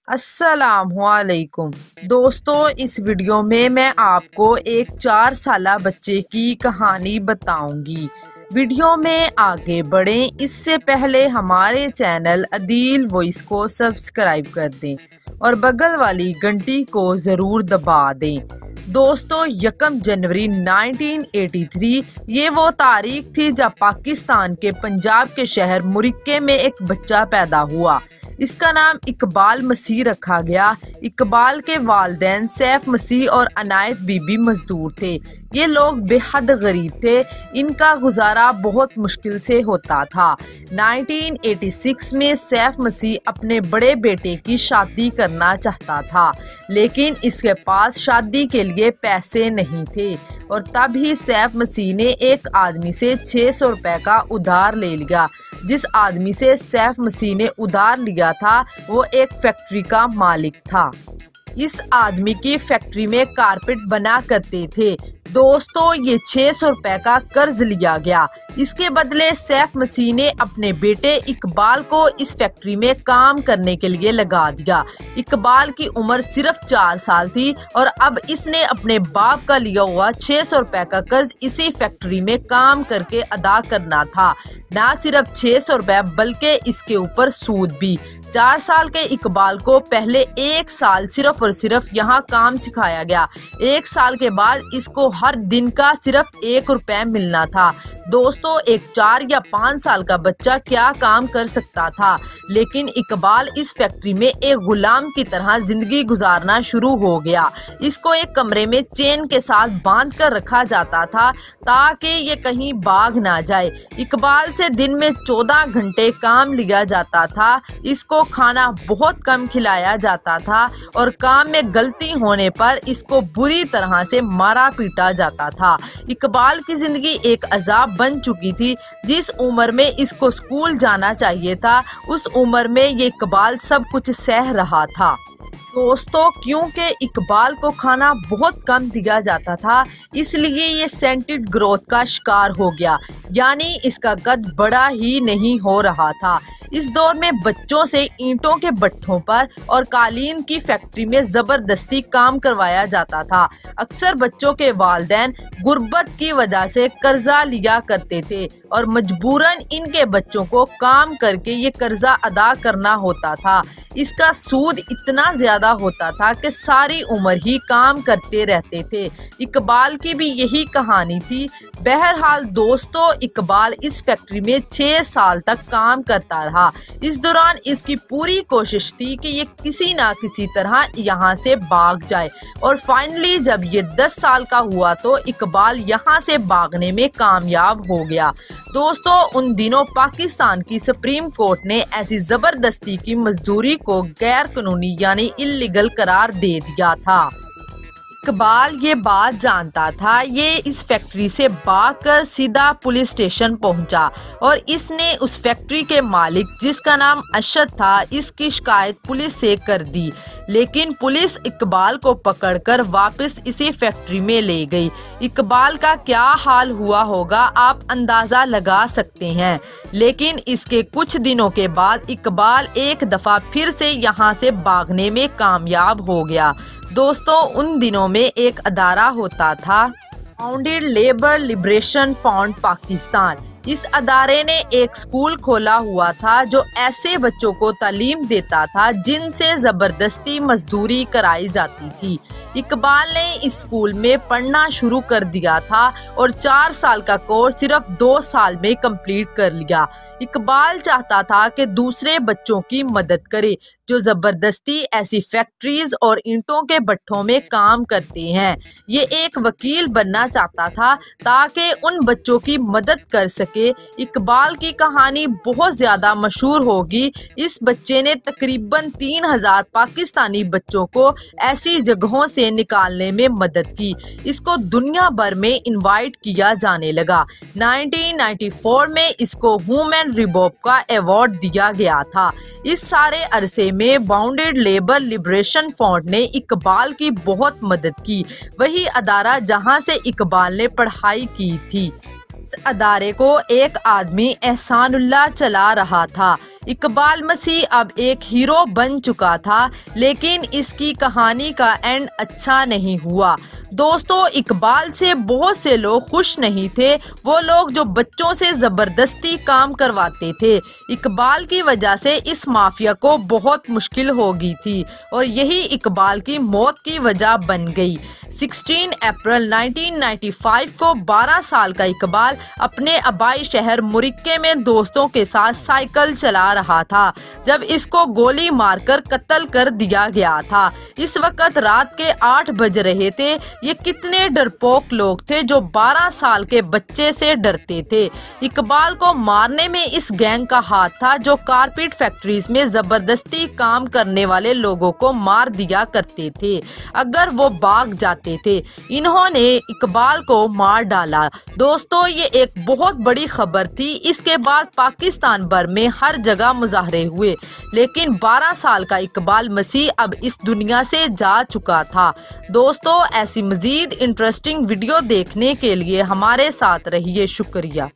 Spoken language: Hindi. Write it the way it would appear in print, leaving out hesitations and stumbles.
अस्सलामुअलैकुम दोस्तों, इस वीडियो में मैं आपको एक 4 साला बच्चे की कहानी बताऊंगी। वीडियो में आगे बढ़ें इससे पहले हमारे चैनल अदील वॉइस को सब्सक्राइब कर दें और बगल वाली घंटी को ज़रूर दबा दें। दोस्तों, 1 जनवरी 1983 ये वो तारीख थी जब पाकिस्तान के पंजाब के शहर मुरिक्के में एक बच्चा पैदा हुआ। इसका नाम इकबाल मसीह रखा गया। इकबाल के वालिदैन सैफ मसीह और अनायत बीबी मजदूर थे। ये लोग बेहद गरीब थे। इनका गुजारा बहुत मुश्किल से होता था। 1986 में सैफ मसीह अपने बड़े बेटे की शादी करना चाहता था, लेकिन इसके पास शादी के लिए पैसे नहीं थे और तब ही सैफ मसीह ने एक आदमी से 600 रुपए का उधार ले लिया। जिस आदमी से सैफ मसीह ने उधार लिया था वो एक फैक्ट्री का मालिक था। इस आदमी की फैक्ट्री में कारपेट बना करते थे। दोस्तों, ये 600 रुपए का कर्ज लिया गया। इसके बदले सैफ मसीह ने अपने बेटे इकबाल को इस फैक्ट्री में काम करने के लिए लगा दिया। इकबाल की उम्र सिर्फ 4 साल थी और अब इसने अपने बाप का लिया हुआ 600 रुपए का कर्ज इसी फैक्ट्री में काम करके अदा करना था। ना सिर्फ 600 रुपए बल्कि इसके ऊपर सूद भी। 4 साल के इकबाल को पहले 1 साल सिर्फ और सिर्फ यहाँ काम सिखाया गया। 1 साल के बाद इसको हर दिन का सिर्फ 1 रुपए मिलना था। दोस्तों, एक 4 या 5 साल का बच्चा क्या काम कर सकता था, लेकिन इकबाल इस फैक्ट्री में एक गुलाम की तरह जिंदगी गुजारना शुरू हो गया। इसको एक कमरे में चेन के साथ बांध कर रखा जाता था ताकि ये कहीं भाग ना जाए। इकबाल से दिन में 14 घंटे काम लिया जाता था। इसको खाना बहुत कम खिलाया जाता था और काम में गलती होने पर इसको बुरी तरह से मारा पीटा जाता था। इकबाल की जिंदगी एक अजाब बन चुकी थी। जिस उम्र में इसको स्कूल जाना चाहिए था उस उम्र में ये इकबाल सब कुछ सह रहा था। दोस्तों, क्योंकि इकबाल को खाना बहुत कम दिया जाता था इसलिए ये सेंटेड ग्रोथ का शिकार हो गया, यानी इसका कद बड़ा ही नहीं हो रहा था। इस दौर में बच्चों से ईंटों के भट्ठों पर और कालीन की फैक्ट्री में जबरदस्ती काम करवाया जाता था। अक्सर बच्चों के वालिदैन गुर्बत की वजह से कर्जा लिया करते थे और मजबूरन इनके बच्चों को काम करके ये कर्जा अदा करना होता था। इसका सूद इतना ज्यादा होता था कि सारी उम्र ही काम करते रहते थे। इकबाल की भी यही कहानी थी। बहरहाल दोस्तों, इकबाल इस फैक्ट्री में 6 साल तक काम करता रहा। इस दौरान इसकी पूरी कोशिश थी कि ये किसी ना किसी तरह यहाँ से भाग जाए और फाइनली जब ये 10 साल का हुआ तो इकबाल यहाँ से भागने में कामयाब हो गया। दोस्तों, उन दिनों पाकिस्तान की सुप्रीम कोर्ट ने ऐसी जबरदस्ती की मजदूरी को गैर कानूनी यानी इल्लीगल करार दे दिया था। इकबाल ये बात जानता था। ये इस फैक्ट्री से भागकर सीधा पुलिस स्टेशन पहुंचा और इसने उस फैक्ट्री के मालिक जिसका नाम अशद था इसकी शिकायत पुलिस से कर दी, लेकिन पुलिस इकबाल को पकड़कर वापस इसी फैक्ट्री में ले गई। इकबाल का क्या हाल हुआ होगा आप अंदाजा लगा सकते हैं, लेकिन इसके कुछ दिनों के बाद इकबाल एक दफा फिर से यहाँ से भागने में कामयाब हो गया। दोस्तों, उन दिनों में एक अदारा होता था bounded labour liberation front Pakistan. इस अदारे ने एक स्कूल खोला हुआ था जो ऐसे बच्चों को तालीम देता था जिनसे जबरदस्ती मजदूरी कराई जाती थी। इकबाल ने इस स्कूल में पढ़ना शुरू कर दिया था और 4 साल का कोर्स सिर्फ 2 साल में कंप्लीट कर लिया। इकबाल चाहता था कि दूसरे बच्चों की मदद करे जो जबरदस्ती ऐसी फैक्ट्रीज और ईंटों के भट्ठों में काम करते हैं। ये एक वकील बनना चाहता था ताकि उन बच्चों की मदद कर सके। इकबाल की कहानी बहुत ज्यादा मशहूर होगी। इस बच्चे ने तकरीबन 3000 पाकिस्तानी बच्चों को ऐसी जगहों से निकालने में मदद की। इसको दुनिया भर में इनवाइट किया जाने लगा। 1994 में इसको ह्यूमन रिबॉब का अवार्ड दिया गया था। इस सारे अरसे में बाउंडेड लेबर लिबरेशन फ्रंट ने इकबाल की बहुत मदद की। वही अदारा जहां से इकबाल ने पढ़ाई की थी। इस अदारे को एक आदमी एहसानुल्लाह चला रहा था। इकबाल मसीह अब एक हीरो बन चुका था, लेकिन इसकी कहानी का एंड अच्छा नहीं हुआ। दोस्तों, इकबाल से बहुत से लोग खुश नहीं थे, वो लोग जो बच्चों से जबरदस्ती काम करवाते थे। इकबाल की वजह से इस माफिया को बहुत मुश्किल हो गई थी और यही इकबाल की मौत की वजह बन गई। 16 अप्रैल 1995 को 12 साल का इकबाल अपने आबाई शहर मुरिक्के में दोस्तों के साथ साइकिल चला रहा था जब इसको गोली मारकर कत्ल कर दिया गया था। इस वक्त रात के 8 बज रहे थे। ये कितने डरपोक लोग थे जो 12 साल के बच्चे से डरते थे। इकबाल को मारने में इस गैंग का हाथ था जो कारपेट फैक्ट्रीज में जबरदस्ती काम करने वाले लोगों को मार दिया करते थे अगर वो भाग जाते थे। इन्होंने इकबाल को मार डाला। दोस्तों, ये एक बहुत बड़ी खबर थी। इसके बाद पाकिस्तान भर में हर जगह मुजाहरे हुए, लेकिन 12 साल का इकबाल मसीह अब इस दुनिया से जा चुका था। दोस्तों, ऐसी मजीद इंटरेस्टिंग वीडियो देखने के लिए हमारे साथ रहिए। शुक्रिया।